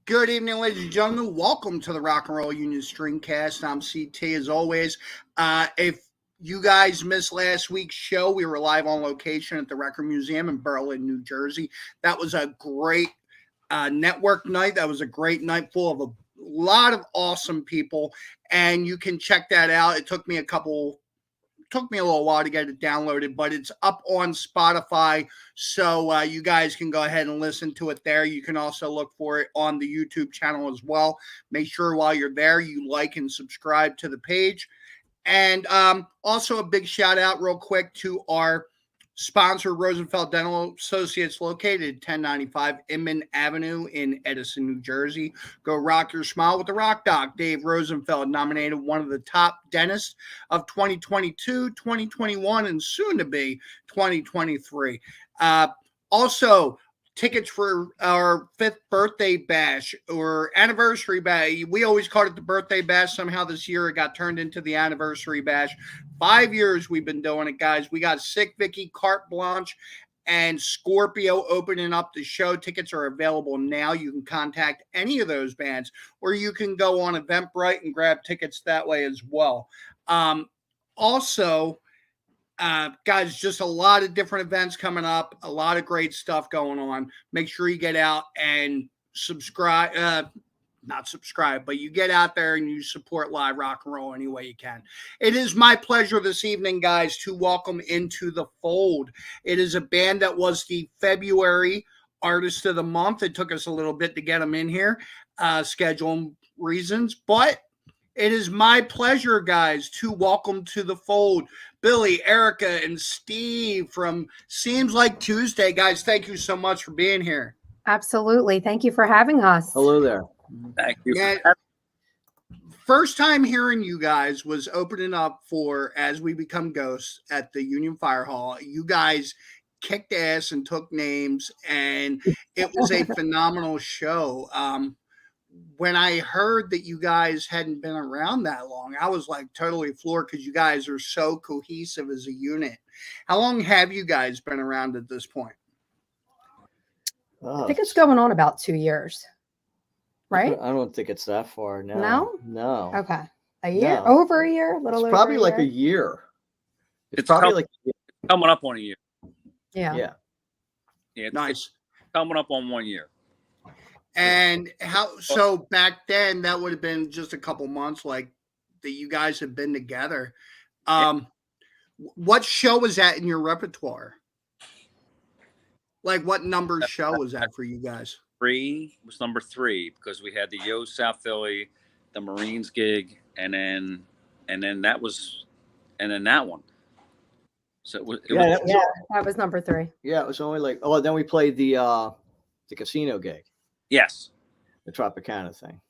Good evening, ladies and gentlemen. Welcome to the Rock and Roll Union Streamcast. I'm CT as always. If you guys missed last week's show, we were live on location at the Record Museum in Berlin, New Jersey. That was a great network night. That was a great night full of a lot of awesome people, and you can check that out. It took me a little while to get it downloaded, but it's up on Spotify, so you guys can go ahead and listen to it there. You can also look for it on the YouTube channel as well. Make sure while you're there, you like and subscribe to the page. And also a big shout out real quick to our sponsor, Rosenfeld Dental Associates, located 1095 Inman Avenue in Edison, New Jersey. Go rock your smile with the Rock Doc. Dave Rosenfeld, nominated one of the top dentists of 2022, 2021, and soon to be 2023. Also, tickets for our 5th birthday bash or anniversary bash. We always called it the birthday bash. Somehow this year it got turned into the anniversary bash. 5 years we've been doing it, guys. We got Sick Vicky, Carte Blanche, and Scorpio opening up the show. Tickets are available now. You can contact any of those bands, or you can go on Eventbrite and grab tickets that way as well. Also, guys, just a lot of different events coming up, a lot of great stuff going on. Make sure you get out and subscribe, not subscribe, but you get out there and you support live rock and roll any way you can. It is my pleasure this evening, guys, to welcome into the fold. It is a band that was the February Artist of the Month. It took us a little bit to get them in here, schedule reasons, but it is my pleasure, guys, to welcome to the fold Billy, Erica, and Steve from Seems Like Tuesday. Guys, thank you so much for being here. Absolutely. Thank you for having us. Hello there. Thank you. Yeah, first time hearing you guys was opening up for As We Become Ghosts at the Union Fire Hall. You guys kicked ass and took names, and it was a phenomenal show. When I heard that you guys hadn't been around that long, I was like totally floored because you guys are so cohesive as a unit. How long have you guys been around at this point? I think it's going on about 2 years, right? I don't think it's that far. No. Okay. A year? No. Over a year? It's probably like a year. It's probably like coming up on a year. Yeah. Yeah, Nice. Coming up on 1 year. And so back then that would have been just a couple months like that you guys have been together. What show was that in your repertoire? Like what number show was that for you guys? 3 was number 3 because we had the Yo South Philly, the Marines gig, and then that one. So That was number 3. Yeah, it was only like then we played the casino gig. Yes. The Tropicana thing.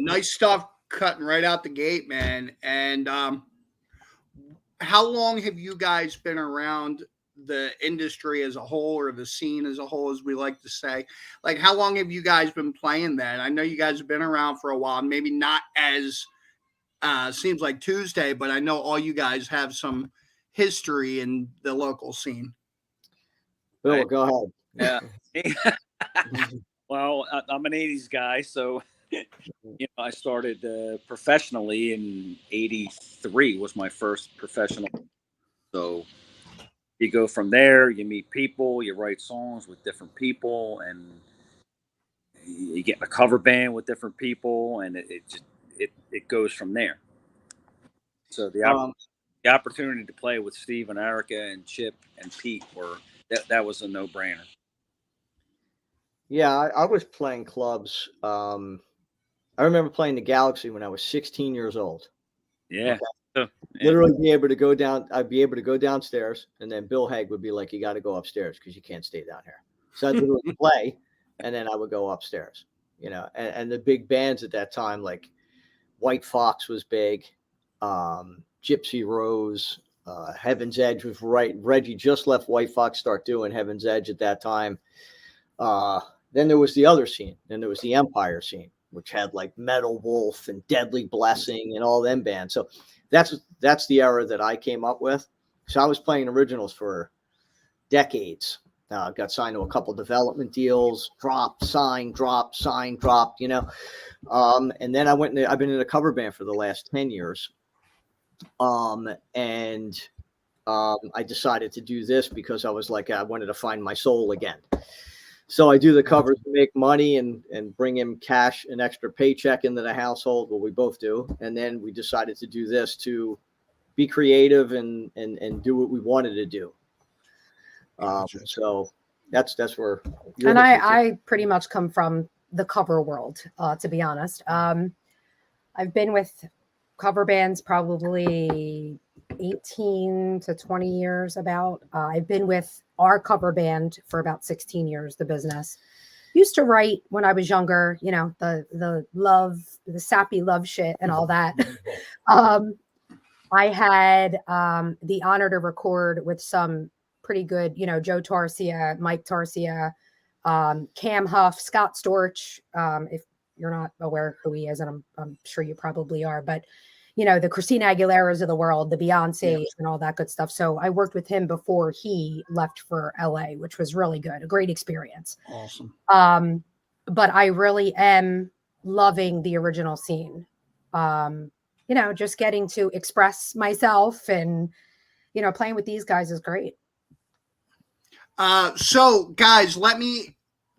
Nice stuff cutting right out the gate, man. And how long have you guys been around the industry as a whole, or the scene as a whole, as we like to say? Like, how long have you guys been playing that? I know you guys have been around for a while, maybe not as Seems Like Tuesday, but I know all you guys have some history in the local scene. Bill, right. Go ahead. Yeah. Well, I'm an 80s guy, so I started professionally in 83 was my first professional. So you go from there, you meet people, you write songs with different people, and you get in a cover band with different people, and it goes from there. So the opportunity to play with Steve and Erica and Chip and Pete that was a no-brainer. Yeah, I was playing clubs. I remember playing the Galaxy when I was 16 years old. Yeah. Okay. Literally be able to go down. I'd be able to go downstairs, and then Bill Hague would be like, "You got to go upstairs because you can't stay down here." So I'd literally play, and then I would go upstairs. And the big bands at that time, like White Fox was big, Gypsy Rose, Heaven's Edge was right. Reggie just left White Fox, start doing Heaven's Edge at that time. Then there was the other scene. Then there was the Empire scene, which had like Metal Wolf and Deadly Blessing and all them bands. So that's the era that I came up with. So I was playing originals for decades. Got signed to a couple development deals, dropped, signed, dropped, signed, dropped, you know. And then I've been in a cover band for the last 10 years. I decided to do this because I was like, I wanted to find my soul again. So I do the covers to make money and bring in cash, an extra paycheck into the household. Well, we both do. And then we decided to do this to be creative and do what we wanted to do. So that's where. And I pretty much come from the cover world, to be honest. I've been with cover bands probably 18 to 20 years about. I've been with our cover band for about 16 years, the business. Used to write when I was younger, you know, the sappy love shit and all that. I had the honor to record with some pretty good, you know, Joe Tarsia, Mike Tarsia, Cam Huff, Scott Storch. If you're not aware who he is, and I'm sure you probably are, but you know, the Christina Aguileras of the world, the Beyoncés and all that good stuff. So I worked with him before he left for LA, which was really good. A great experience. Awesome. But I really am loving the original scene. You know, just getting to express myself and, you know, playing with these guys is great. So guys, let me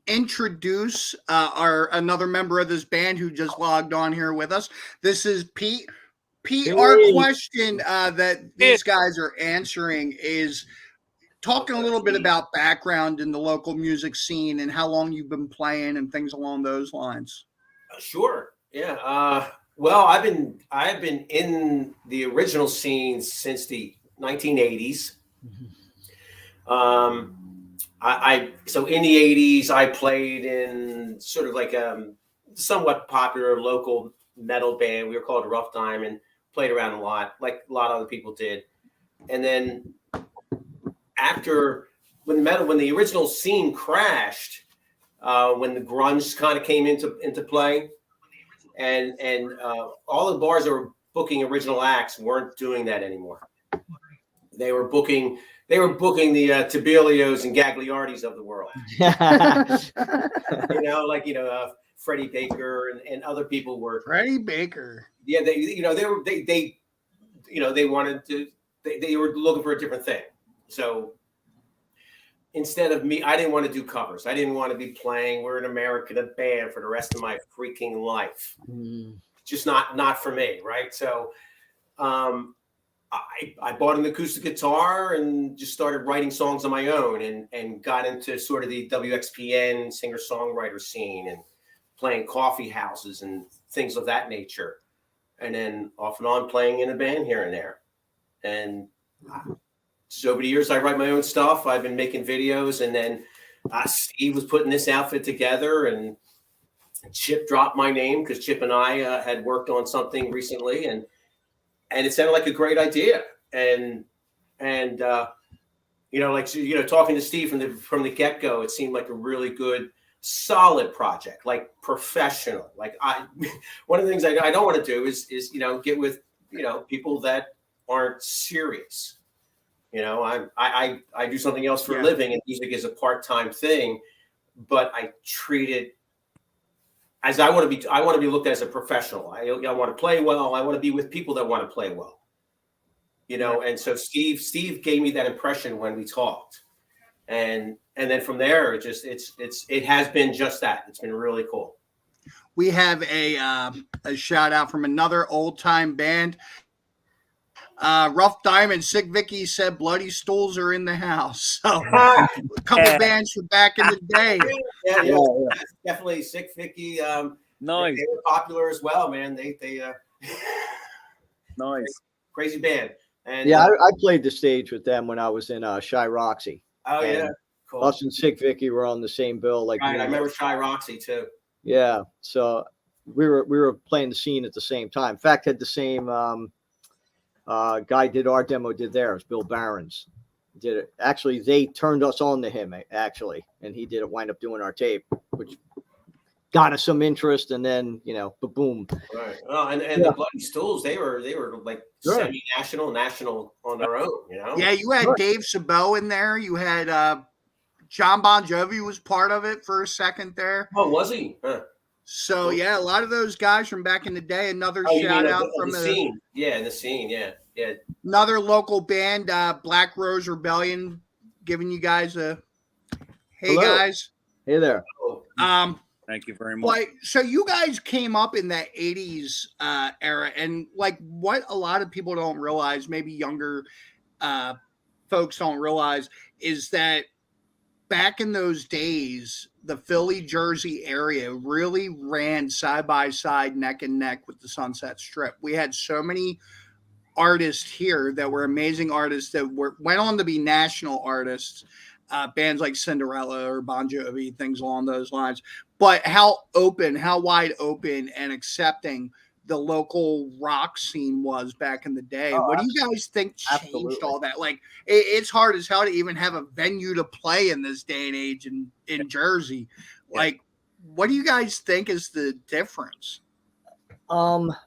introduce another member of this band who just logged on here with us. This is Pete. Pete, our question that these guys are answering is talking a little bit about background in the local music scene and how long you've been playing and things along those lines. Sure. Yeah. Well, I've been in the original scene since the 1980s. So in the 80s, I played in sort of like a somewhat popular local metal band. We were called Rough Diamond. Played around a lot, like a lot of other people did. And then when the original scene crashed, when the grunge kind of came into play, and all the bars that were booking original acts weren't doing that anymore. They were booking the Tibelios and Gagliardis of the world. You know, like, you know, Freddie Baker and other people were. Freddie Baker. Yeah, they were looking for a different thing. So instead of me, I didn't want to do covers. I didn't want to be playing "We're an American band" for the rest of my freaking life. Just not for me, right? So I bought an acoustic guitar and just started writing songs on my own and got into sort of the WXPN singer-songwriter scene and playing coffee houses and things of that nature. And then off and on playing in a band here and there. And so over the years, I write my own stuff. I've been making videos. And then Steve was putting this outfit together. And Chip dropped my name because Chip and I had worked on something recently. And it sounded like a great idea. And you know, like, you know, talking to Steve from the get-go, it seemed like a really good, solid project, like professional. Like one of the things I don't want to do is you know, get with, you know, people that aren't serious. You know, I do something else for a living, and music is a part-time thing, but I treat it as I want to be looked at as a professional. I want to play well. I want to be with people that want to play well. You know, and so Steve gave me that impression when we talked. And then from there, it has been just that. It's been really cool. We have a shout out from another old time band. Rough Diamond, Sick Vicky said Bloody Stools are in the house. So a couple bands from back in the day. Yeah. Definitely Sick Vicky. Nice. They were popular as well, man. They nice. Crazy band. And I played the stage with them when I was in Shy Roxy. Oh, yeah. Cool. Us and Sick Vicky were on the same bill. Like, right, I remember Shy Roxy too. Yeah, so we were playing the scene at the same time. In fact, had the same guy did our demo, did theirs. Bill Barons did it. Actually, they turned us on to him actually, and he did it. Wind up doing our tape, which got us some interest, and then, you know, boom. Right. Well, and the Bloody Stools, they were like semi-national, national on their own. You know. Yeah, you had Dave Sabot in there. You had John Bon Jovi was part of it for a second there. Oh, was he? Huh. So yeah, a lot of those guys from back in the day. Another Oh, shout out from from the scene. Yeah, in the scene. Yeah. another local band, Black Rose Rebellion, giving you guys a hey. Hello. Guys. Hey there. Thank you very much. But so you guys came up in that 80s era, and like what a lot of people don't realize, maybe younger folks don't realize, is that back in those days, the Philly, Jersey area really ran side by side, neck and neck with the Sunset Strip. We had so many artists here that were amazing artists that went on to be national artists, bands like Cinderella or Bon Jovi, things along those lines. But how wide open and accepting the local rock scene was back in the day. Oh, what do you guys think changed absolutely. all that? Like, it's hard as hell to even have a venue to play in this day and age in Jersey. Yeah. Like, what do you guys think is the difference? Well,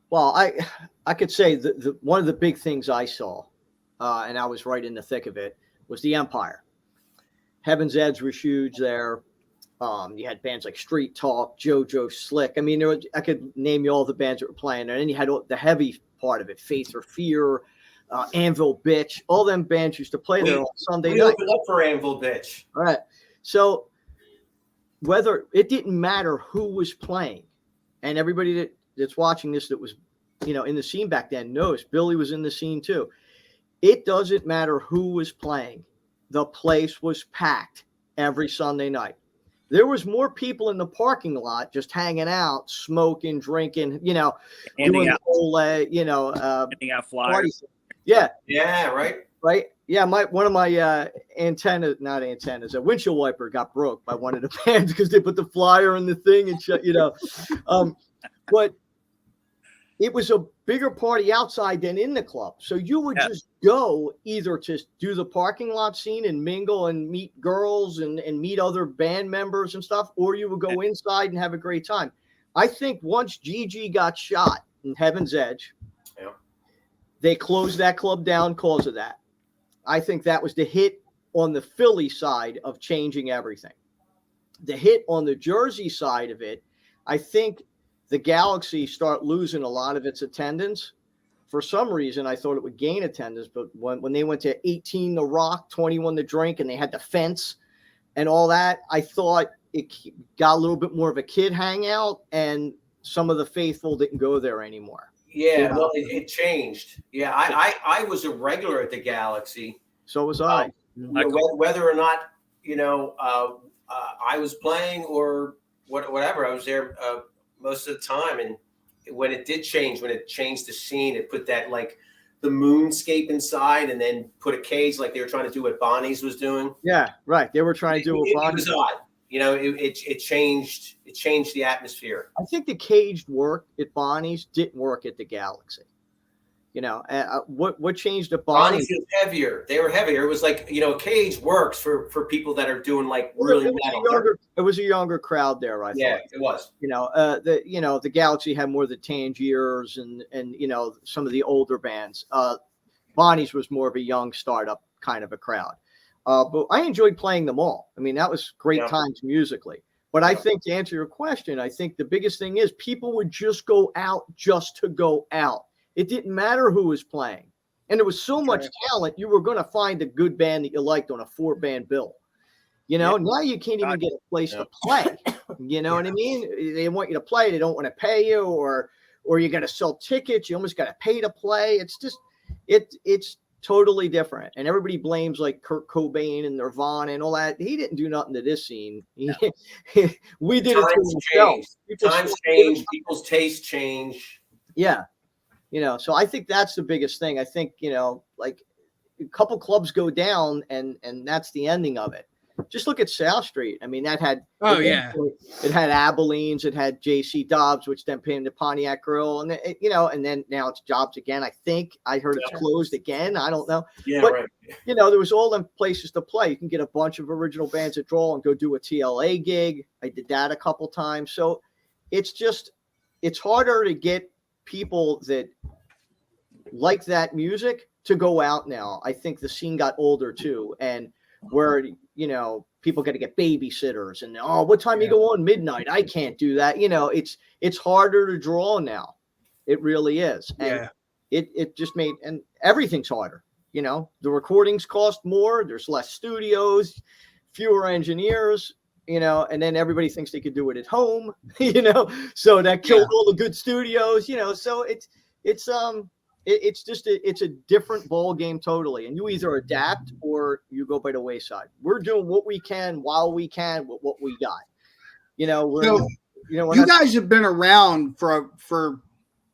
I could say the one of the big things I saw, and I was right in the thick of it, was the Empire. Heaven's Edge was huge there. You had bands like Street Talk, JoJo Slick. I mean, I could name you all the bands that were playing, and then you had the heavy part of it, Faith or Fear, Anvil Bitch. All them bands used to play there on Sunday night. We opened up for Anvil Bitch. All right. So whether it didn't matter who was playing, and everybody that's watching this that was, in the scene back then knows Billy was in the scene too. It doesn't matter who was playing. The place was packed every Sunday night. There was more people in the parking lot just hanging out, smoking, drinking, doing the whole, handing out flyers. party. Yeah. Yeah, right. Right. Yeah. One of my a windshield wiper got broke by one of the bands because they put the flyer in the thing and shit, but it was a bigger party outside than in the club. So you would just go either to do the parking lot scene and mingle and meet girls and meet other band members and stuff, or you would go inside and have a great time. I think once Gigi got shot in Heaven's Edge, they closed that club down because of that. I think that was the hit on the Philly side of changing everything. The hit on the Jersey side of it, I think the Galaxy start losing a lot of its attendance. For some reason, I thought it would gain attendance, but when they went to 18 to rock, 21 to drink, and they had the fence and all that, I thought it got a little bit more of a kid hangout, and some of the faithful didn't go there anymore. Yeah, well, it changed. Yeah, I was a regular at the Galaxy. So was I. Whether or not, I was playing or whatever, I was there most of the time. And when it did change, when it changed the scene, it put that like the moonscape inside and then put a cage like they were trying to do what Bonnie's was doing. Yeah, right. They were trying to do what Bonnie's. It was odd. It changed the atmosphere. I think the caged work at Bonnie's didn't work at the Galaxy. What changed at Bonnie's? Bonnie's was heavier. They were heavier. It was like, a cage works for people that are doing like really metal. It was a younger crowd there, I thought. Yeah, it was. The Galaxy had more of the Tangiers and some of the older bands. Bonnie's was more of a young startup kind of a crowd. But I enjoyed playing them all. I mean, that was great times musically. But I think to answer your question, I think the biggest thing is people would just go out just to go out. It didn't matter who was playing. And there was so much talent, you were going to find a good band that you liked on a 4-band bill. Now you can't even get a place to play. You know what I mean? They want you to play. They don't want to pay you, or you got to sell tickets. You almost got to pay to play. It's just, it's totally different. And everybody blames like Kurt Cobain and Nirvana and all that. He didn't do nothing to this scene. We did it to ourselves. Times change. People's tastes change. Yeah. So I think that's the biggest thing. I think, like a couple clubs go down and that's the ending of it. Just look at South Street. I mean, that had, it had Abilene's, it had JC Dobbs, which then became the Pontiac Grill. And, and then now it's Jobs again. I think I heard it's closed again. I don't know. Yeah, but, right. There was all them places to play. You can get a bunch of original bands at Draw and go do a TLA gig. I did that a couple times. So it's harder to get people that like that music to go out now. I think the scene got older too. And where, you know, people got to get babysitters and, oh, what time you go on midnight? I can't do that. You know, it's harder to draw now. It really is. And it just made, and everything's harder. You know, the recordings cost more. There's less studios, fewer engineers, you know, and then everybody thinks they could do it at home, you know, so that killed all the good studios, you know, so it's just it's a different ball game totally. And you either adapt or you go by the wayside. We're doing what we can while we can with what we got. You know, you guys have been around for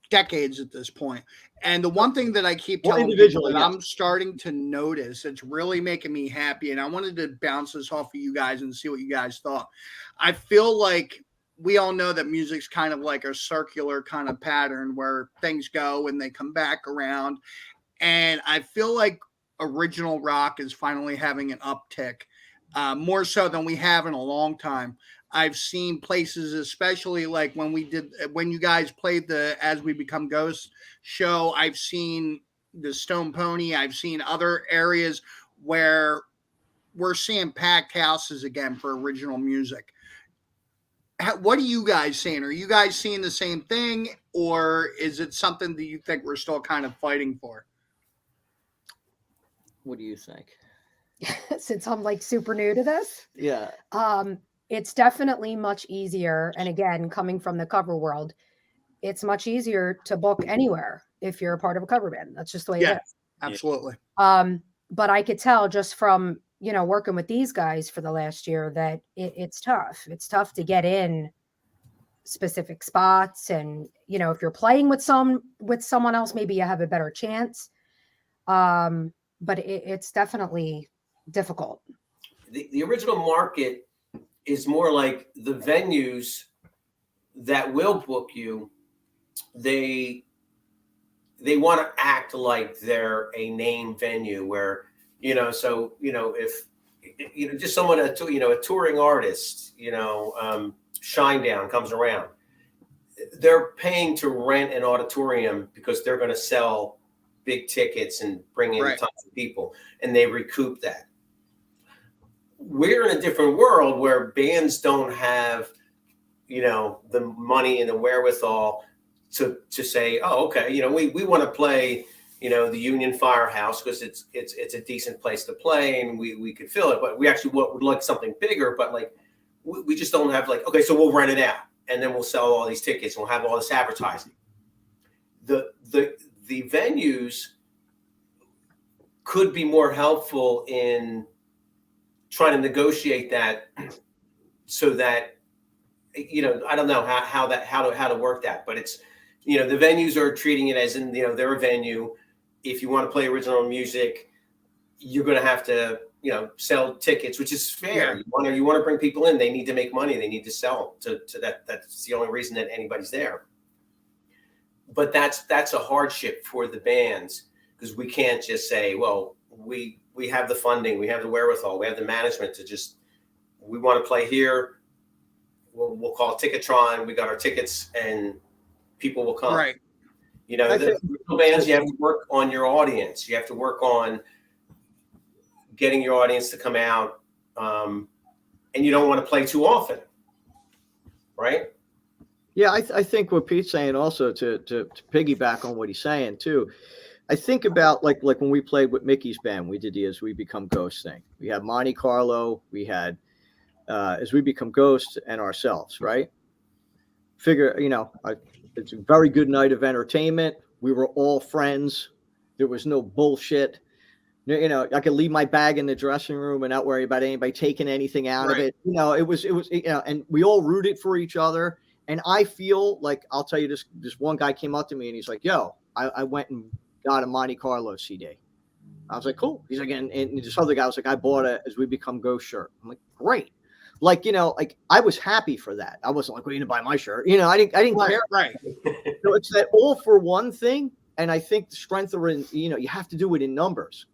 decades at this point. And the one thing that I keep telling people that I'm starting to notice, it's really making me happy. And I wanted to bounce this off of you guys and see what you guys thought. I feel like we all know that music's kind of like a circular kind of pattern where things go and they come back around. And I feel like original rock is finally having an uptick, more so than we have in a long time. I've seen places, especially like when you guys played the As We Become Ghosts show, I've seen the Stone Pony, I've seen other areas where we're seeing packed houses again for original music. What are you guys seeing? Are you guys seeing the same thing, or is it something that you think we're still kind of fighting for? What do you think? Since I'm like super new to this. Yeah. It's definitely much easier. And again, coming from the cover world, it's much easier to book anywhere if you're a part of a cover band. That's just the way it is. Absolutely. But I could tell just from, you know, working with these guys for the last year that it's tough. It's tough to get in specific spots. And, you know, if you're playing with someone else, maybe you have a better chance. But it's definitely difficult. The original market is more like the venues that will book you. They want to act like they're a name venue where, you know, so, you know, if, you know, just someone, a touring artist, you know, Shinedown comes around, they're paying to rent an auditorium because they're going to sell big tickets and bring in tons of people, and they recoup that. We're in a different world where bands don't have, you know, the money and the wherewithal to say, oh, okay, you know, we want to play, you know, the Union Firehouse because it's a decent place to play and we could fill it, but we actually would like something bigger, but like we just don't have like, okay, so we'll rent it out and then we'll sell all these tickets and we'll have all this advertising. The venues could be more helpful in trying to negotiate that so that, you know, I don't know how to work that, but it's, you know, the venues are treating it as in, you know, they're a venue. If you want to play original music, you're going to have to, you know, sell tickets, which is fair. You want to bring people in. They need to make money. They need to sell to that. That's the only reason that anybody's there. But that's a hardship for the bands because we can't just say, well, we have the funding, we have the wherewithal, we have the management to just, we want to play here. We'll call Ticketron. We got our tickets and people will come. Right. You know, the bands, you have to work on your audience. You have to work on getting your audience to come out. And you don't want to play too often. Right. Yeah, I think what Pete's saying also to piggyback on what he's saying too. I think about like when we played with Mickey's band, we did the As We Become Ghosts thing. We had Monte Carlo, we had As We Become Ghosts, and ourselves, right? Figure, you know, it's a very good night of entertainment. We were all friends. There was no bullshit. You know, I could leave my bag in the dressing room and not worry about anybody taking anything out of it. You know, it was, you know, and we all rooted for each other. And I feel like, I'll tell you this one guy came up to me and he's like, yo, I went and got a Monte Carlo CD. I was like, cool. He's like, and this other guy was like, I bought a As We Become Ghost shirt. I'm like, great. Like, you know, like I was happy for that. I wasn't like, well, you didn't buy my shirt. You know, I didn't care. Right. So it's that all for one thing. And I think the strength are in, you know, you have to do it in numbers.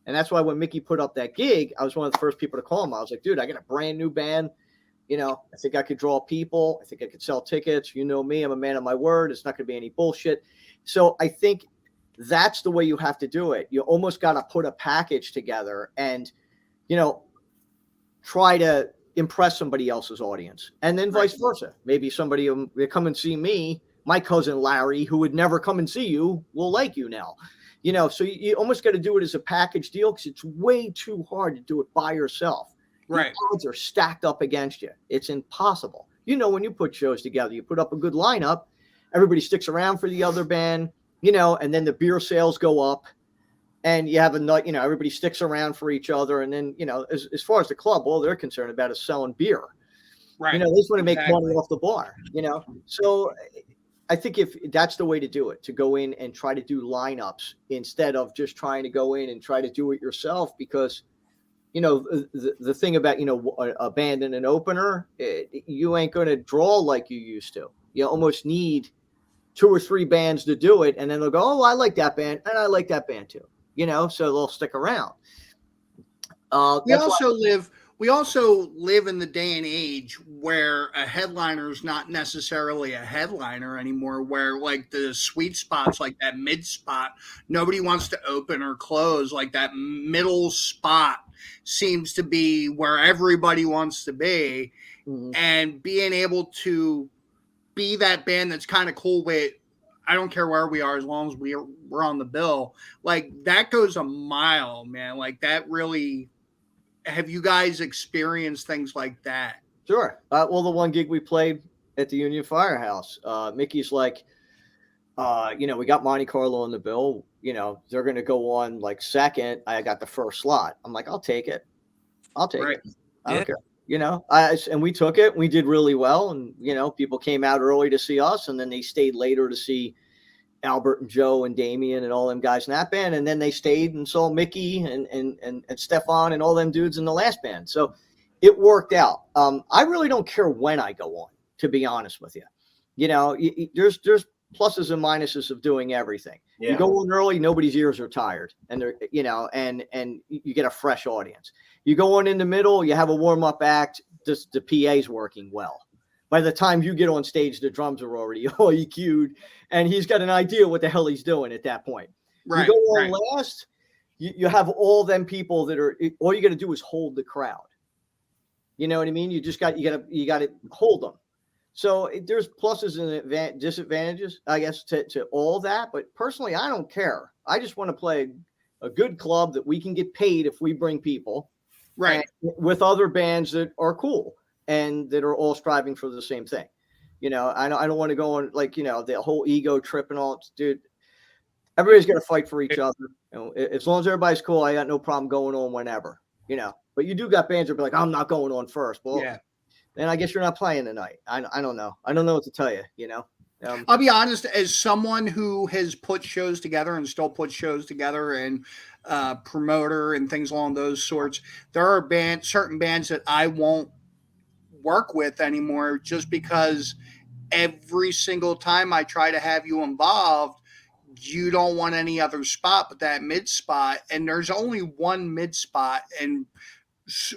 And that's why when Mickey put up that gig, I was one of the first people to call him. I was like, dude, I got a brand new band. You know, I think I could draw people. I think I could sell tickets. You know me, I'm a man of my word. It's not going to be any bullshit. So I think that's the way you have to do it. You almost got to put a package together. And try to impress somebody else's audience, and then vice versa. Maybe somebody they come and see me, my cousin Larry, who would never come and see you, will like you now. So you almost got to do it as a package deal, because it's way too hard to do it by yourself. Right. The odds are stacked up against you. It's impossible. When you put shows together, you put up a good lineup, everybody sticks around for the other band, and then the beer sales go up, and you have everybody sticks around for each other. And then, as far as the club, all they're concerned about is selling beer. Right. They just want to make money off the bar, So I think if that's the way to do it, to go in and try to do lineups instead of just trying to go in and try to do it yourself, because, the thing about, a band and an opener, you ain't going to draw like you used to. You almost need 2 or 3 bands to do it. And then they'll go, oh, I like that band. And I like that band too, so they'll stick around. We also live in the day and age where a headliner is not necessarily a headliner anymore, where like the sweet spots, like that mid spot, nobody wants to open or close. Like that middle spot seems to be where everybody wants to be. Mm-hmm. And being able to be that band that's kind of cool with, I don't care where we are, as long as we're on the bill, like that goes a mile, man. Like that really... Have you guys experienced things like that? Sure. Well, the one gig we played at the Union Firehouse, Mickey's like, we got Monte Carlo on the bill. They're going to go on like second. I got the first slot. I'm like, I'll take it. I don't care. And we took it. We did really well. And, people came out early to see us, and then they stayed later to see Albert and Joe and Damien and all them guys in that band. And then they stayed and saw Mickey and Stefan and all them dudes in the last band. So it worked out. I really don't care when I go on, to be honest with you. There's pluses and minuses of doing everything. Yeah. You go on early, nobody's ears are tired, and they're, and you get a fresh audience. You go on in the middle, you have a warm-up act, just the PA's working well. By the time you get on stage, the drums are already all EQ'd, and he's got an idea what the hell he's doing at that point. Right, you go on last, you have all them people that are, all you got to do is hold the crowd. You know what I mean? You got to hold them. So there's pluses and disadvantages, I guess, to all that. But personally, I don't care. I just want to play a good club that we can get paid if we bring people, right, with other bands that are cool and that are all striving for the same thing. I don't want to go on like, the whole ego trip and all. Dude, everybody's got to fight for each other. As long as everybody's cool, I got no problem going on whenever, But you do got bands that be like, I'm not going on first. Well, yeah. Then I guess you're not playing tonight. I don't know. I don't know what to tell you, I'll be honest, as someone who has put shows together and still puts shows together and promoter and things along those sorts, there are certain bands that I won't work with anymore just because every single time I try to have you involved, you don't want any other spot but that mid spot. And there's only one mid spot and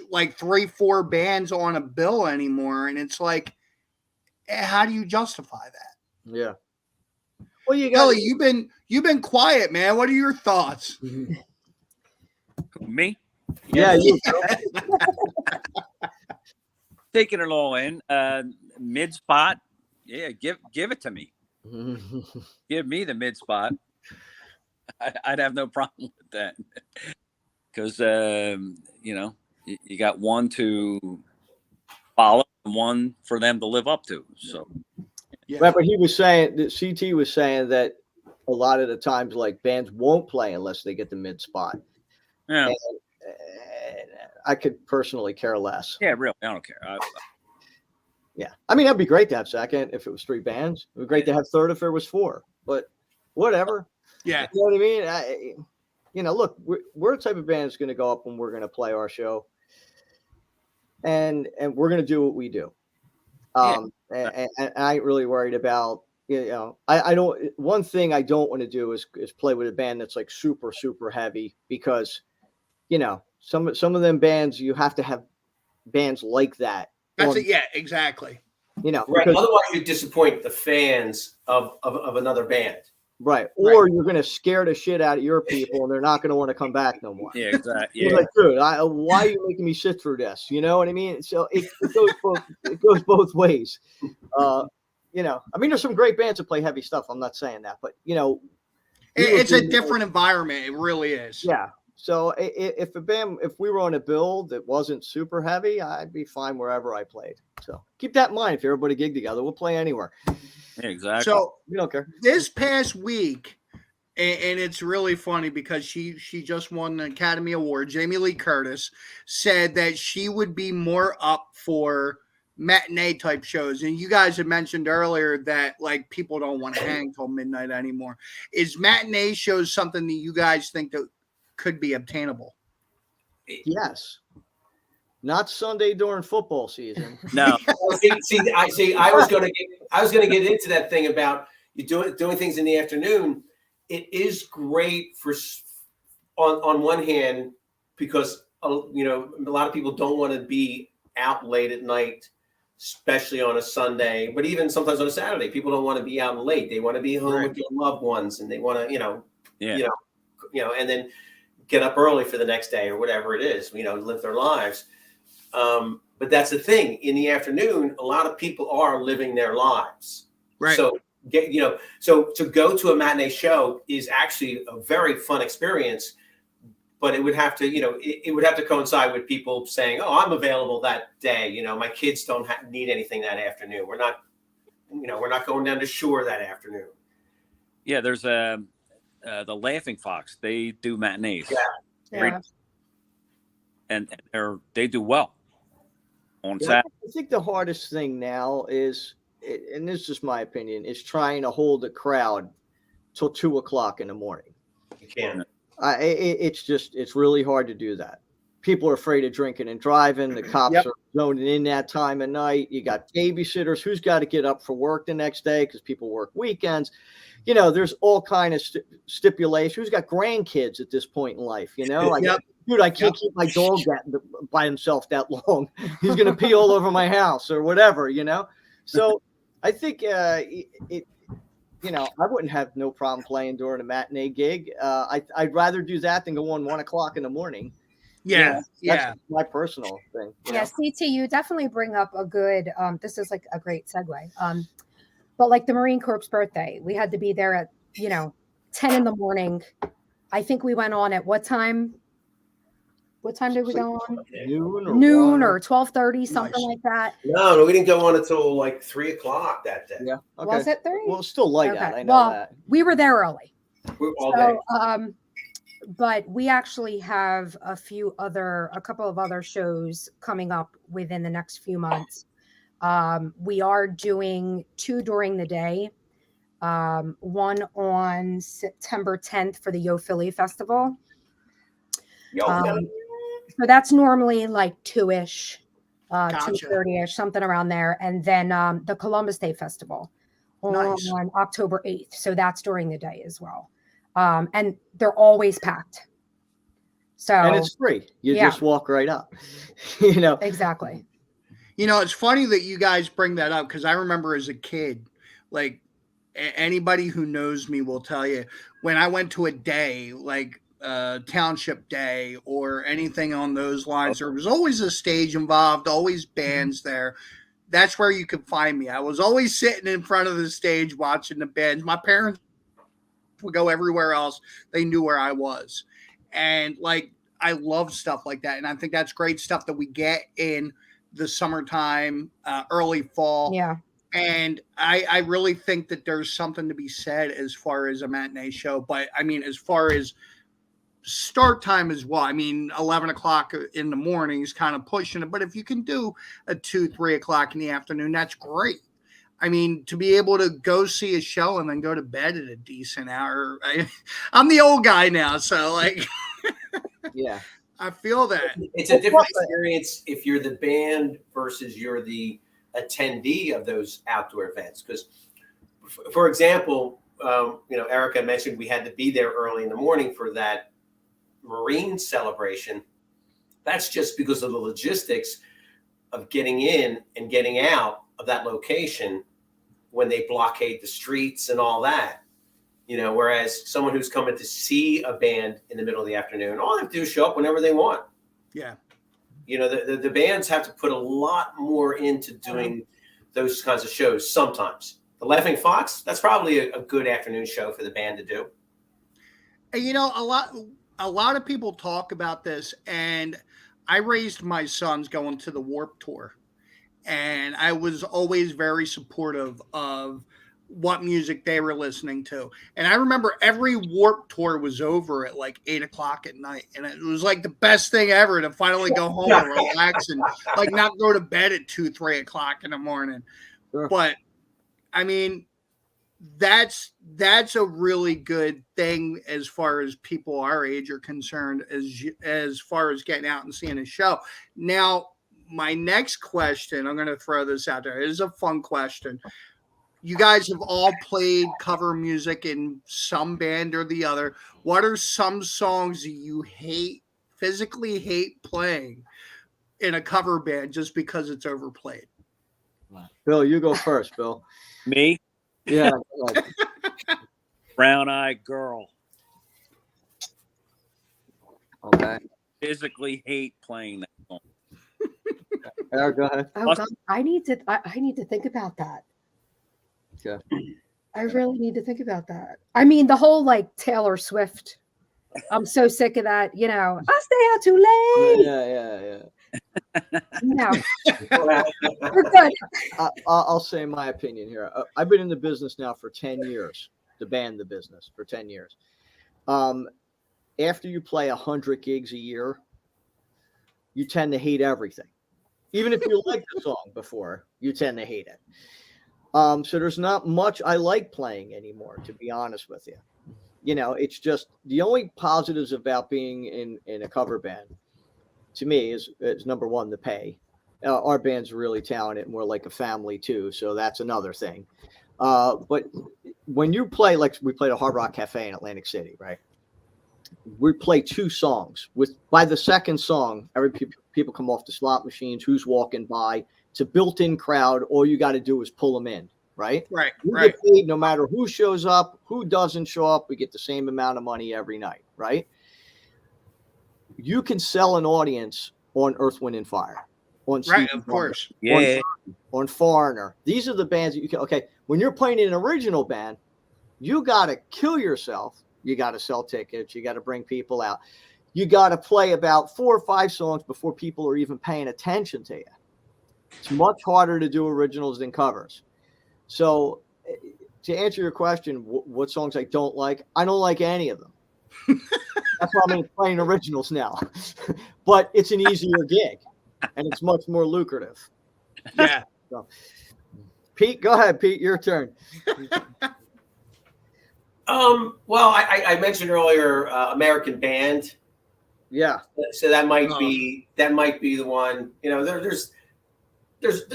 like 3-4 bands on a bill anymore. And it's like, how do you justify that? Yeah. Well, Kelly, you've been quiet, man. What are your thoughts? Me? Yeah. Taking it all in, mid spot. Yeah, give it to me. Give me the mid spot. I'd have no problem with that because you got one to follow and one for them to live up to. So, yeah. Right, but he was saying that CT was saying that a lot of the times, like bands won't play unless they get the mid spot. Yeah. And I could personally care less. Yeah, really, I don't care. Yeah, I mean that'd be great to have second if it was 3 bands. It would be great to have third if there was 4. But whatever. Yeah, you know what I mean. Look, we're the type of band that's going to go up when we're going to play our show, and we're going to do what we do. And I ain't really worried about. I don't. One thing I don't want to do is play with a band that's like super heavy because, some of them bands you have to have bands like that. That's it. Yeah, exactly. Right. Otherwise, you disappoint the fans of another band. Right. Or you're going to scare the shit out of your people and they're not going to want to come back no more. Yeah, exactly. You're Yeah. like, dude, why are you making me sit through this? You know what I mean? So it goes both ways. You know, I mean, there's some great bands that play heavy stuff. I'm not saying that, but you know, it's a different environment. It really is. Yeah. So if we were on a bill that wasn't super heavy, I'd be fine wherever I played. So keep that in mind. If you're everybody gig together, we'll play anywhere. Yeah, exactly. So we don't care. This past week, and it's really funny because she just won the Academy Award. Jamie Lee Curtis said that she would be more up for matinee type shows, and you guys had mentioned earlier that like people don't want to hang till midnight anymore. Is matinee shows something that you guys think that could be obtainable? Yes. Not Sunday during football season. No. I was going to get into that thing about you doing things in the afternoon. It is great for on one hand because you know a lot of people don't want to be out late at night, especially on a Sunday. But even sometimes on a Saturday, people don't want to be out late. They want to be home with their loved ones, and they want to and then get up early for the next day or whatever it is. You know, live their lives. But that's the thing. In the afternoon, a lot of people are living their lives. Right. So so to go to a matinee show is actually a very fun experience. But it would have to, it would have to coincide with people saying, "Oh, I'm available that day. You know, my kids don't need anything that afternoon. We're not going down to Shore that afternoon." Yeah, there's the Laughing Fox. They do matinees. Yeah. And they do well on Saturday. I think the hardest thing now is, and this is just my opinion, is trying to hold a crowd till 2:00 in the morning. You can't. It's really hard to do that. People are afraid of drinking and driving. The cops are zoning in that time of night. You got babysitters. Who's got to get up for work the next day because people work weekends. You know, there's all kind of stipulations. Who's got grandkids at this point in life? You know, like, dude, I can't keep my dog by himself that long. He's going to pee all over my house or whatever, you know? So I think I wouldn't have no problem playing during a matinee gig. I'd rather do that than go on 1:00 in the morning. Yeah. That's my personal thing. Yeah, CT, you definitely bring up a good, this is like a great segue. But like the Marine Corps birthday, we had to be there at, 10 in the morning. I think we went on at what time? What time did we go on? Noon or 12:30, something like that. No, we didn't go on until like 3:00 that day. Yeah. Okay. Was it 3? Well, it's still light out. I know that. We were there early. We're all day. But we actually have a couple of other shows coming up within the next few months. We are doing 2 during the day. One on September 10th for the Yo Philly Festival. So that's normally like 2-ish, 2:30-ish, something around there. And then the Columbus Day Festival on October 8th. So that's during the day as well. And they're always packed. So and it's free. You just walk right up. Exactly. It's funny that you guys bring that up because I remember as a kid, like anybody who knows me will tell you when I went to a day like Township Day or anything on those lines, there was always a stage involved, always bands there. That's where you could find me. I was always sitting in front of the stage watching the bands. My parents would go everywhere else. They knew where I was. And like, I love stuff like that. And I think that's great stuff that we get in the summertime, early fall. Yeah. And I really think that there's something to be said as far as a matinee show. But I mean, as far as start time as well, I mean, 11:00 in the morning is kind of pushing it. But if you can do a 2-3 o'clock in the afternoon, that's great. I mean, to be able to go see a show and then go to bed at a decent hour. I'm the old guy now, so like, yeah, I feel that. It's a different experience if you're the band versus you're the attendee of those outdoor events. Because, for example, Erica mentioned we had to be there early in the morning for that Marine celebration. That's just because of the logistics of getting in and getting out of that location when they blockade the streets and all that. You know, whereas someone who's coming to see a band in the middle of the afternoon, all they have to do is show up whenever they want. Yeah. You know, the bands have to put a lot more into doing those kinds of shows sometimes. The Laughing Fox, that's probably a good afternoon show for the band to do. And, you know, a lot of people talk about this, and I raised my sons going to the Warped Tour, and I was always very supportive of what music they were listening to. And I remember every Warped Tour was over at like 8 o'clock at night, and it was like the best thing ever to finally go home and relax and like not go to bed at 2-3 o'clock in the morning. Sure. But I mean, that's a really good thing as far as people our age are concerned, as far as getting out and seeing a show. Now, my next question, I'm going to throw this out there. It is a fun question. You guys have all played cover music in some band or the other. What are some songs that you physically hate playing in a cover band just because it's overplayed? Bill, you go first, Bill. Me? Yeah. Brown Eyed Girl. Okay. Physically hate playing that song. Eric, go ahead. Oh God, I need to think about that. Okay. I really need to think about that. I mean, the whole like Taylor Swift. I'm so sick of that. You know, I stay out too late. Yeah. No, we're good. I'll say my opinion here. I've been in the business now for 10 years, the business for 10 years. After you play 100 gigs a year, you tend to hate everything. Even if you liked the song before, you tend to hate it. So there's not much I like playing anymore, to be honest with you. You know, it's just the only positives about being in a cover band to me is number one, the pay. Our band's really talented and we're like a family too. So that's another thing. But when you play, like we played a Hard Rock Cafe in Atlantic City, right? We play 2 songs. By the second song, people come off the slot machines, who's walking by. It's a built-in crowd. All you got to do is pull them in, right? Right. We get paid no matter who shows up, who doesn't show up. We get the same amount of money every night, right? You can sell an audience on Earth, Wind, and Fire. On Right, Stevie of course. Wonder, Yeah. on Foreigner. These are the bands that you can. Okay, when you're playing in an original band, you got to kill yourself. You got to sell tickets. You got to bring people out. You got to play about 4 or 5 songs before people are even paying attention to you. It's much harder to do originals than covers. So to answer your question, what songs I don't like any of them. That's why I'm playing originals now. But it's an easier gig, and it's much more lucrative. Yeah. So, Pete, go ahead, Pete. Your turn. Well, I mentioned earlier American Band. Yeah. So that might be the one. You know, there's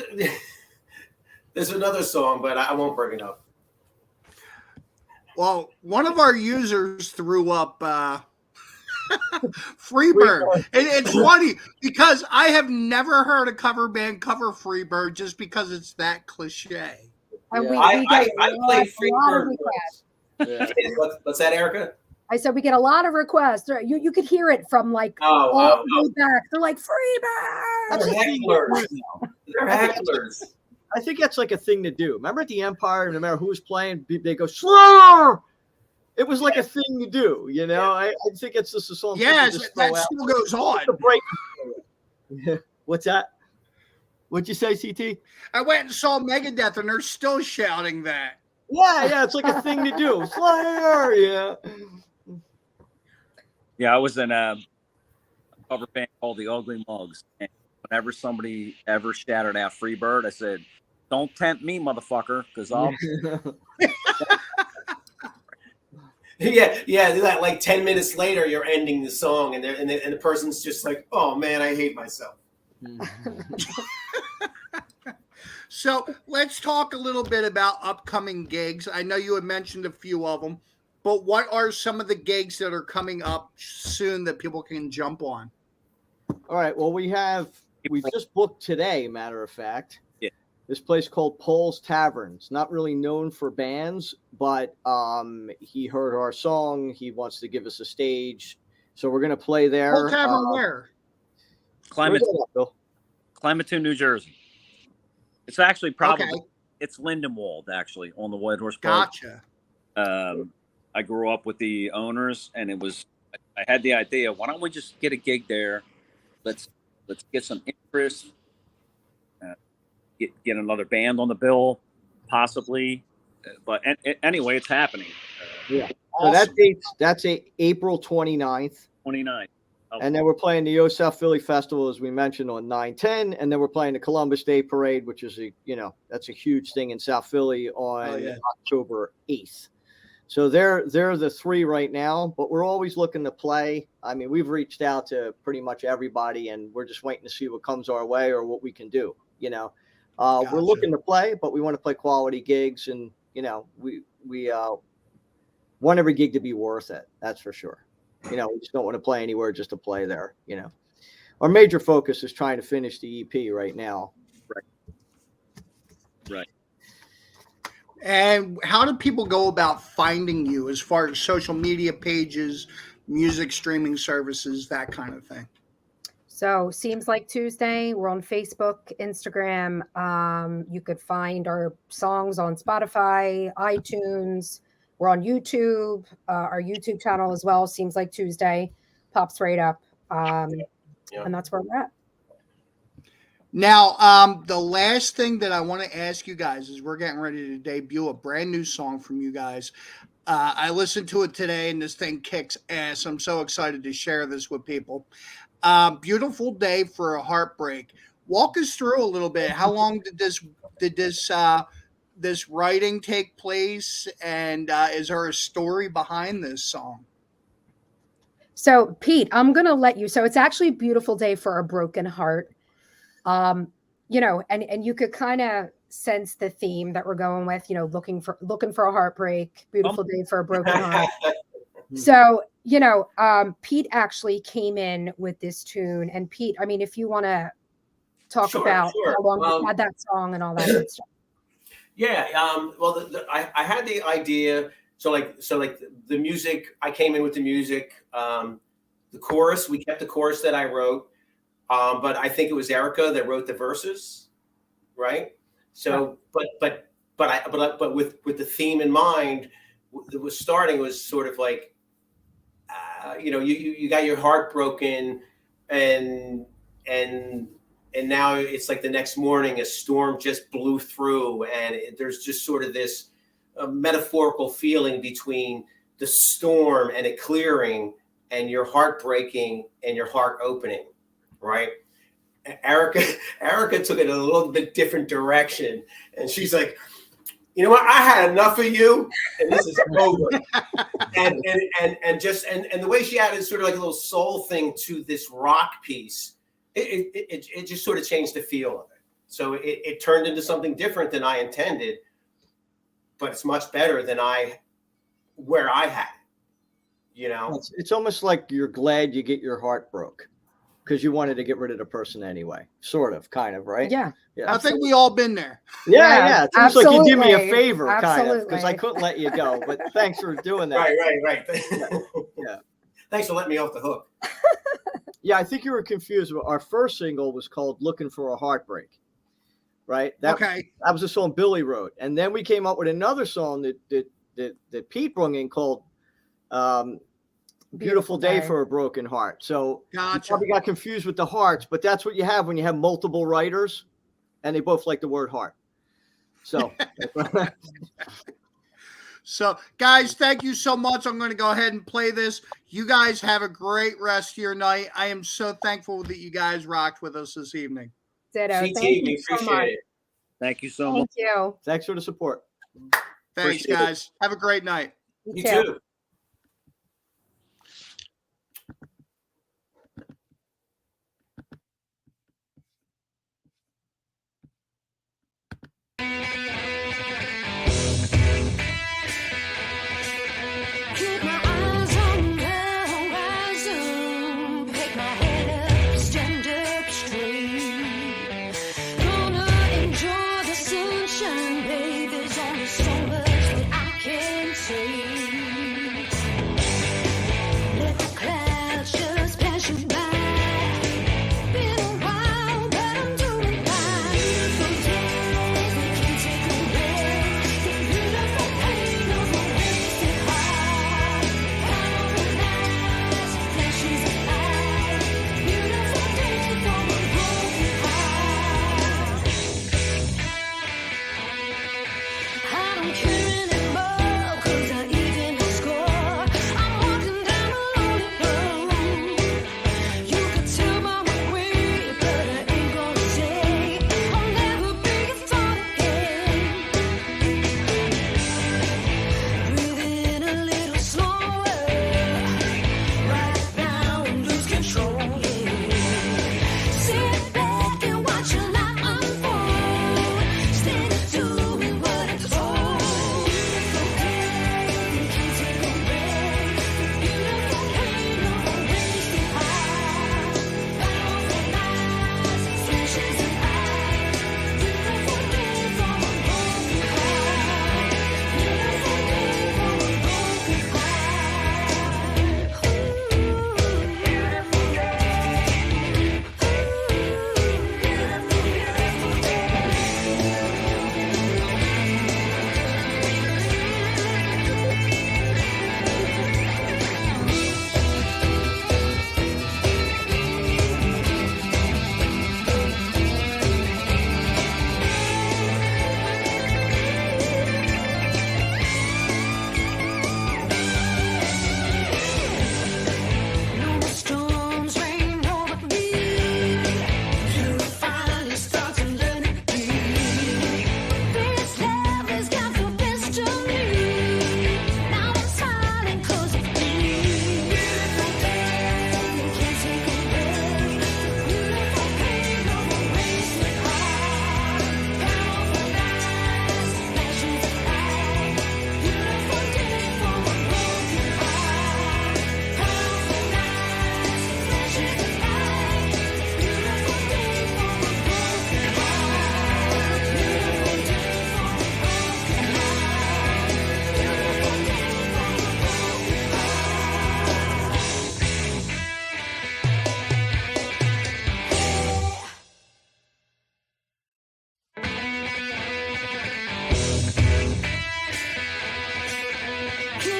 another song, but I won't bring it up. Well, one of our users threw up Freebird. And it's funny because I have never heard a cover band cover Freebird just because it's that cliche. And Yeah. we I get played a lot of Freebird requests. Yeah. What's that, Erica? I said we get a lot of requests. You could hear it from like all the way back. They're like Freebird. They're hecklers. They're hecklers. I think that's like a thing to do. Remember at the Empire, no matter who was playing, they go slower. It was like a thing to do, you know. I think it's just a song. Yes, that still goes on. What's that? What'd you say, CT? I went and saw Megadeth, and they're still shouting that. Yeah, it's like a thing to do. Slayer, yeah. Yeah, I was in a cover band called the Ugly Mugs, and whenever somebody ever shouted out Freebird, I said, "Don't tempt me, motherfucker, because I'll." Yeah. That like 10 minutes later, you're ending the song, and the person's just like, "Oh man, I hate myself." So let's talk a little bit about upcoming gigs. I know you had mentioned a few of them, but what are some of the gigs that are coming up soon that people can jump on? All right. Well, we just booked today, matter of fact. Yeah. This place called Paul's Tavern. It's not really known for bands, but he heard our song. He wants to give us a stage, so we're gonna play there. Whole tavern where? Clementon, New Jersey. It's actually probably Okay. it's Lindenwold, actually, on the White Horse Park. Gotcha. I grew up with the owners, and I had the idea, why don't we just get a gig there? Let's get some interest, get another band on the bill, possibly. But anyway, it's happening. Yeah. Awesome. So that's April 29th. 29. Oh. And then we're playing the Yo South Philly Festival, as we mentioned, on 9/10. And then we're playing the Columbus Day Parade, which is that's a huge thing in South Philly on October 8th. So they're the three right now, but we're always looking to play. I mean, we've reached out to pretty much everybody, and we're just waiting to see what comes our way or what we can do. Gotcha. We're looking to play, but we want to play quality gigs, and we want every gig to be worth it. That's for sure. We just don't want to play anywhere just to play there. Our major focus is trying to finish the EP right now. Right. And how do people go about finding you as far as social media pages, music streaming services, that kind of thing? So Seems Like Tuesday. We're on Facebook, Instagram. You could find our songs on Spotify, iTunes. We're on YouTube. Our YouTube channel as well. Seems Like Tuesday pops right up. And that's where we're at. Now, the last thing that I want to ask you guys is we're getting ready to debut a brand new song from you guys. I listened to it today, and this thing kicks ass. I'm so excited to share this with people. Beautiful Day for a Heartbreak. Walk us through a little bit. How long did this writing take place, and is there a story behind this song? So Pete, I'm going to let you. So it's actually a beautiful day for a broken heart. And you could kind of sense the theme that we're going with, looking for a heartbreak, beautiful day for a broken heart. So, Pete actually came in with this tune. And Pete, I mean, if you want to talk about how long you had that song and all that good stuff. Yeah. Well, I had the idea. So the music, I came in with the music, the chorus, we kept the chorus that I wrote. But I think it was Erica that wrote the verses, right? So, but with the theme in mind, it was starting was sort of like, you got your heart broken, and now it's like the next morning a storm just blew through, and there's just sort of this metaphorical feeling between the storm and it clearing, and your heart breaking and your heart opening. Right. Erica took it a little bit different direction. And she's like, you know what? I had enough of you, and this is over. and the way she added sort of like a little soul thing to this rock piece, it just sort of changed the feel of it. So it turned into something different than I intended, but it's much better than where I had it. It's almost like you're glad you get your heart broke, because you wanted to get rid of the person anyway, sort of, kind of, right? Yeah. I think we all been there. Yeah. It's almost like you did me a favor, Absolutely. kind of, because I couldn't let you go. But thanks for doing that. Right. Yeah. Thanks for letting me off the hook. Yeah, I think you were confused. Our first single was called "Looking for a Heartbreak," right? That was a song Billy wrote, and then we came up with another song that Pete brought in called Beautiful Day for a Broken Heart. So you probably got confused with the hearts, but that's what you have when you have multiple writers, and they both like the word heart. So, so guys, thank you so much. I'm going to go ahead and play this. You guys have a great rest of your night. I am so thankful that you guys rocked with us this evening. Ditto. CT, Thank you so appreciate much. it. Thank you so much. Thank you. thanks for the support. Thanks, Appreciate it. guys. Have a great night. You too.